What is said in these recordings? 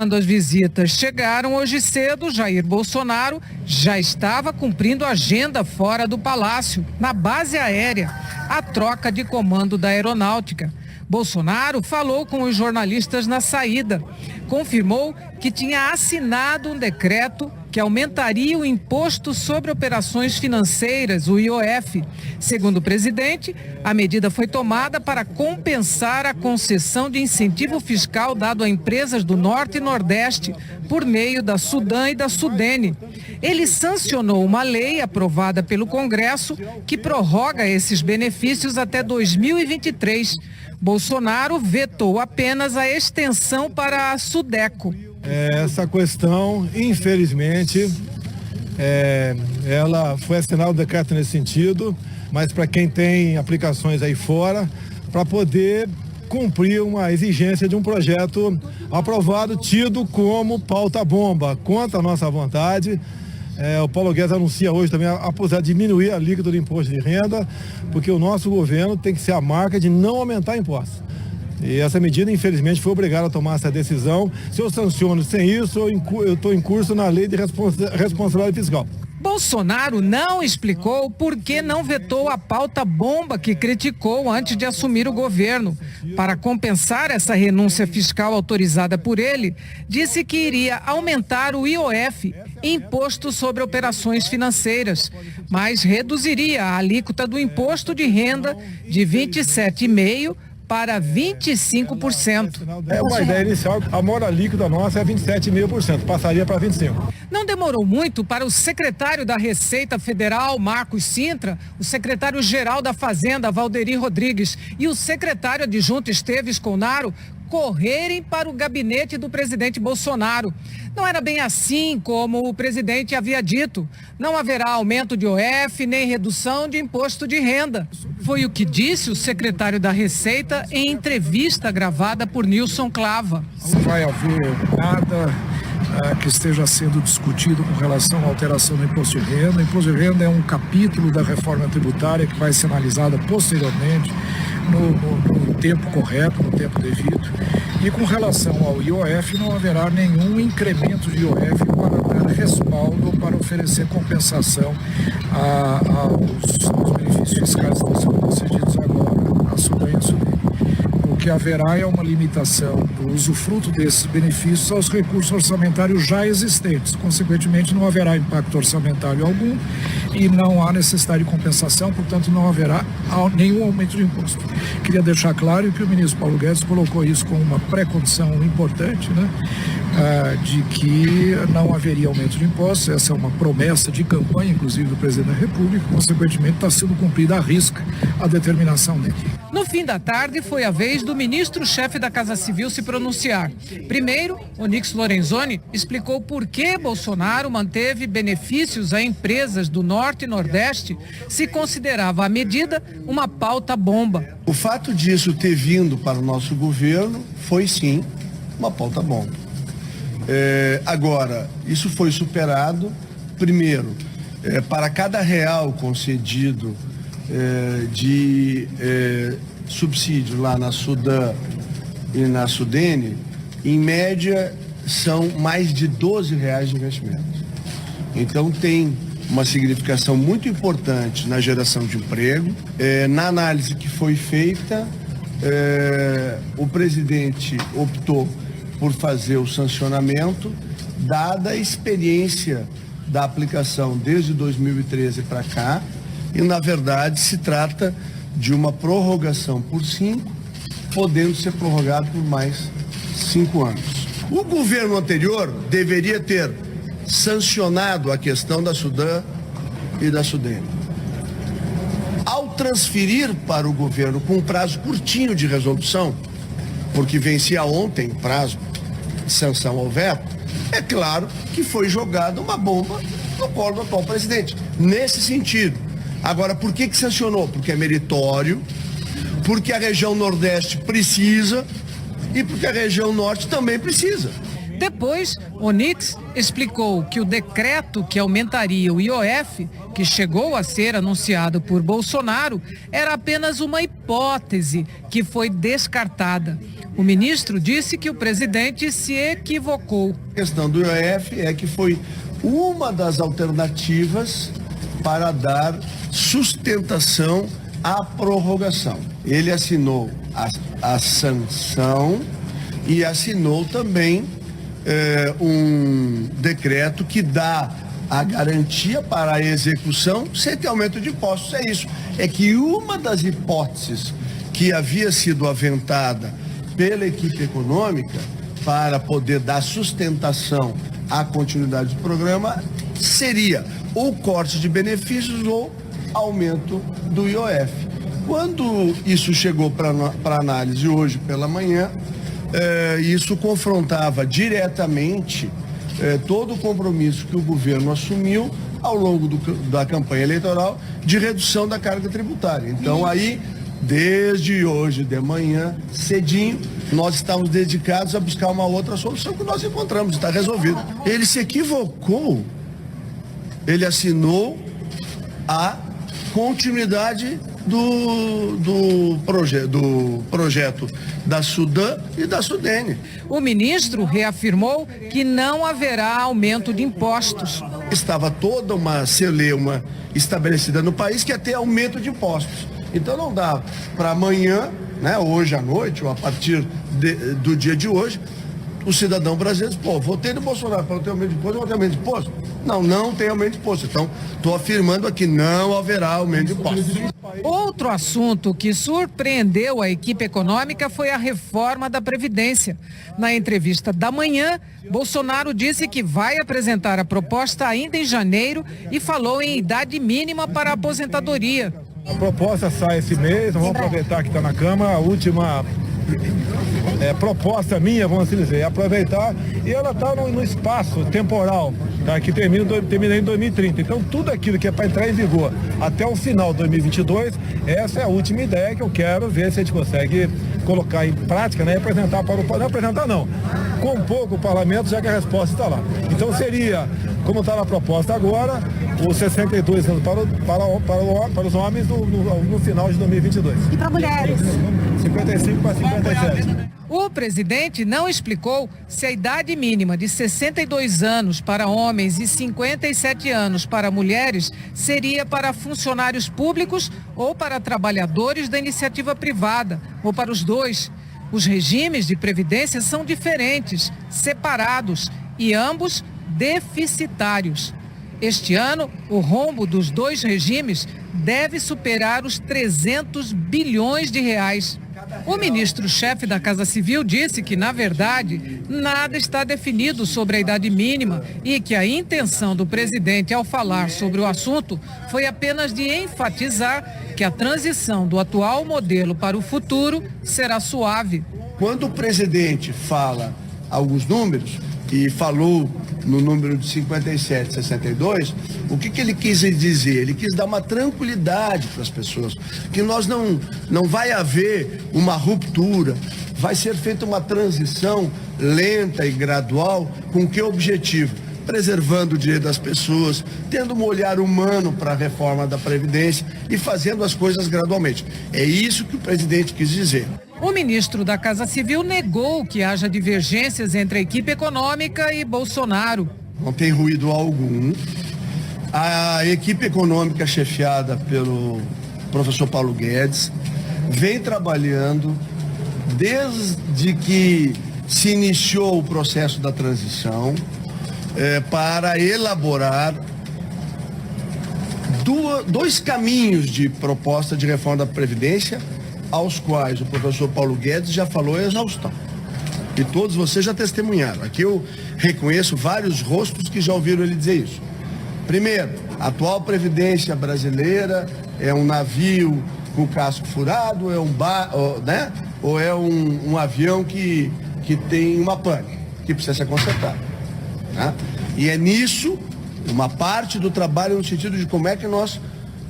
Quando as visitas chegaram hoje cedo, Jair Bolsonaro já estava cumprindo agenda fora do palácio, na base aérea, a troca de comando da aeronáutica. Bolsonaro falou com os jornalistas na saída. Confirmou que tinha assinado um decreto que aumentaria o imposto sobre operações financeiras, o IOF. Segundo o presidente, a medida foi tomada para compensar a concessão de incentivo fiscal dado a empresas do Norte e Nordeste por meio da Sudam e da Sudene. Ele sancionou uma lei aprovada pelo Congresso que prorroga esses benefícios até 2023. Bolsonaro vetou apenas a extensão para a Sudeco. Essa questão, infelizmente, ela foi assinado um decreto nesse sentido, mas para quem tem aplicações aí fora, para poder cumprir uma exigência de um projeto aprovado, tido como pauta-bomba, contra a nossa vontade. O Paulo Guedes anuncia hoje também a possibilidade de diminuir a líquida do imposto de renda, porque o nosso governo tem que ser a marca de não aumentar impostos. E essa medida, infelizmente, foi obrigada a tomar essa decisão. Se eu sanciono sem isso, eu estou em curso na lei de responsabilidade fiscal. Bolsonaro não explicou por que não vetou a pauta bomba que criticou antes de assumir o governo. Para compensar essa renúncia fiscal autorizada por ele, disse que iria aumentar o IOF, Imposto sobre Operações Financeiras, mas reduziria a alíquota do imposto de renda de 27,5% para 25%. Uma ideia inicial, a mora líquida nossa é 27,5%, passaria para 25%. Não demorou muito para o secretário da Receita Federal, Marcos Cintra, o secretário-geral da Fazenda, Valderir Rodrigues, e o secretário adjunto Esteves Colnaro correrem para o gabinete do presidente Bolsonaro. Não era bem assim como o presidente havia dito. Não haverá aumento de IOF nem redução de imposto de renda. Foi o que disse o secretário da Receita em entrevista gravada por Nilson Clava. Não vai haver nada que esteja sendo discutido com relação à alteração do imposto de renda. O imposto de renda é um capítulo da reforma tributária que vai ser analisada posteriormente no tempo correto, no tempo devido. E com relação ao IOF, não haverá nenhum incremento de IOF para dar respaldo, para oferecer compensação aos benefícios fiscais que estão sendo concedidos agora à Sudam e à Sudene. O que haverá é uma limitação do usufruto desses benefícios aos recursos orçamentários já existentes. Consequentemente, não haverá impacto orçamentário algum e não há necessidade de compensação, portanto, não haverá nenhum aumento de imposto. Queria deixar claro que o ministro Paulo Guedes colocou isso como uma pré-condição importante, né? De que não haveria aumento de impostos. Essa é uma promessa de campanha, inclusive, do presidente da República. Consequentemente, está sendo cumprida à risca a determinação dele. No fim da tarde, foi a vez do ministro-chefe da Casa Civil se pronunciar. Primeiro, Onyx Lorenzoni explicou por que Bolsonaro manteve benefícios a empresas do Norte e Nordeste se considerava a medida uma pauta-bomba. O fato disso ter vindo para o nosso governo foi, sim, uma pauta-bomba. Agora, isso foi superado, primeiro, para cada real concedido de subsídio lá na Sudam e na Sudene, em média são mais de R$12 de investimento. Então tem uma significação muito importante na geração de emprego. Na análise que foi feita, o presidente optou por fazer o sancionamento, dada a experiência da aplicação desde 2013 para cá, e na verdade se trata de uma prorrogação por 5, podendo ser prorrogado por mais 5 anos. O governo anterior deveria ter sancionado a questão da Sudam e da Sudene. Ao transferir para o governo com um prazo curtinho de resolução, porque vencia ontem o prazo de sanção ao veto, é claro que foi jogada uma bomba no colo do atual presidente. Nesse sentido. Agora, por que sancionou? Porque é meritório, porque a região Nordeste precisa e porque a região Norte também precisa. Depois, Onyx explicou que o decreto que aumentaria o IOF, que chegou a ser anunciado por Bolsonaro, era apenas uma hipótese que foi descartada. O ministro disse que o presidente se equivocou. A questão do IOF é que foi uma das alternativas para dar sustentação à prorrogação. Ele assinou a sanção e assinou também um decreto que dá a garantia para a execução sem ter aumento de impostos. É isso. É que uma das hipóteses que havia sido aventada pela equipe econômica para poder dar sustentação à continuidade do programa seria ou corte de benefícios ou aumento do IOF. Quando isso chegou para análise hoje pela manhã, isso confrontava diretamente todo o compromisso que o governo assumiu ao longo da campanha eleitoral de redução da carga tributária. Então aí, desde hoje de manhã, cedinho, nós estamos dedicados a buscar uma outra solução que nós encontramos, está resolvido. Ele se equivocou, ele assinou a continuidade do projeto da Sudam e da Sudene. O ministro reafirmou que não haverá aumento de impostos. Estava toda uma celeuma estabelecida no país que ia ter aumento de impostos. Então não dá para amanhã, né, hoje à noite, ou a partir do dia de hoje, o cidadão brasileiro diz, votei no Bolsonaro para não ter aumento de imposto, eu vou ter aumento de imposto? Não tem aumento de imposto. Então, estou afirmando aqui, não haverá aumento de imposto. Outro assunto que surpreendeu a equipe econômica foi a reforma da Previdência. Na entrevista da manhã, Bolsonaro disse que vai apresentar a proposta ainda em janeiro e falou em idade mínima para a aposentadoria. A proposta sai esse mês, vamos aproveitar que está na Câmara, a última proposta minha, vamos assim dizer, aproveitar, e ela está no espaço temporal, tá, que termina em 2030. Então tudo aquilo que é para entrar em vigor até o final de 2022, essa é a última ideia que eu quero ver se a gente consegue colocar em prática, né, e apresentar para o... Não apresentar não, compor com o parlamento, já que a resposta está lá. Então seria, como está na proposta agora, os 62 anos para os homens no final de 2022. E para mulheres? 55 para 57. O presidente não explicou se a idade mínima de 62 anos para homens e 57 anos para mulheres seria para funcionários públicos ou para trabalhadores da iniciativa privada, ou para os dois. Os regimes de previdência são diferentes, separados e ambos deficitários. Este ano, o rombo dos dois regimes deve superar os 300 bilhões de reais. O ministro-chefe da Casa Civil disse que, na verdade, nada está definido sobre a idade mínima e que a intenção do presidente ao falar sobre o assunto foi apenas de enfatizar que a transição do atual modelo para o futuro será suave. Quando o presidente fala alguns números, e falou no número de 57, 62, o que ele quis dizer? Ele quis dar uma tranquilidade para as pessoas, que nós não vai haver uma ruptura, vai ser feita uma transição lenta e gradual, com que objetivo? Preservando o direito das pessoas, tendo um olhar humano para a reforma da Previdência e fazendo as coisas gradualmente. É isso que o presidente quis dizer. O ministro da Casa Civil negou que haja divergências entre a equipe econômica e Bolsonaro. Não tem ruído algum. A equipe econômica chefiada pelo professor Paulo Guedes vem trabalhando desde que se iniciou o processo da transição para elaborar dois caminhos de proposta de reforma da Previdência, aos quais o professor Paulo Guedes já falou exaustão. E todos vocês já testemunharam. Aqui eu reconheço vários rostos que já ouviram ele dizer isso. Primeiro, a atual Previdência brasileira é um navio com casco furado, ou é um avião que tem uma pane, que precisa ser consertado. Né? E é nisso, uma parte do trabalho no sentido de como é que nós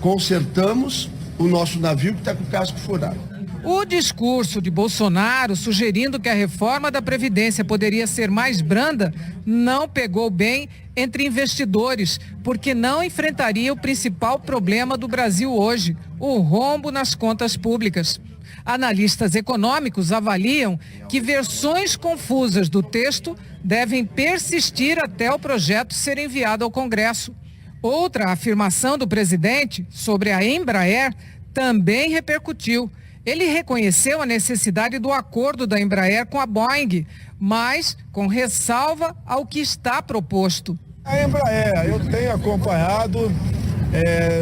consertamos o nosso navio que está com o casco furado. O discurso de Bolsonaro sugerindo que a reforma da Previdência poderia ser mais branda não pegou bem entre investidores, porque não enfrentaria o principal problema do Brasil hoje, o rombo nas contas públicas. Analistas econômicos avaliam que versões confusas do texto devem persistir até o projeto ser enviado ao Congresso. Outra afirmação do presidente sobre a Embraer também repercutiu. Ele reconheceu a necessidade do acordo da Embraer com a Boeing, mas com ressalva ao que está proposto. A Embraer, eu tenho acompanhado,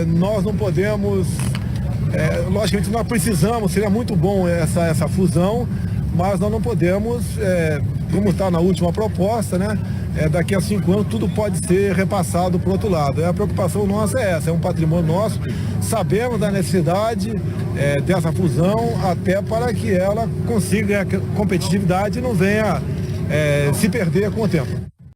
nós não podemos, logicamente nós precisamos, seria muito bom essa fusão, mas nós não podemos, como está na última proposta, né? Daqui a 5 anos tudo pode ser repassado para o outro lado. A preocupação nossa é essa, é um patrimônio nosso, sabemos da necessidade dessa fusão até para que ela consiga competitividade e não venha se perder com o tempo.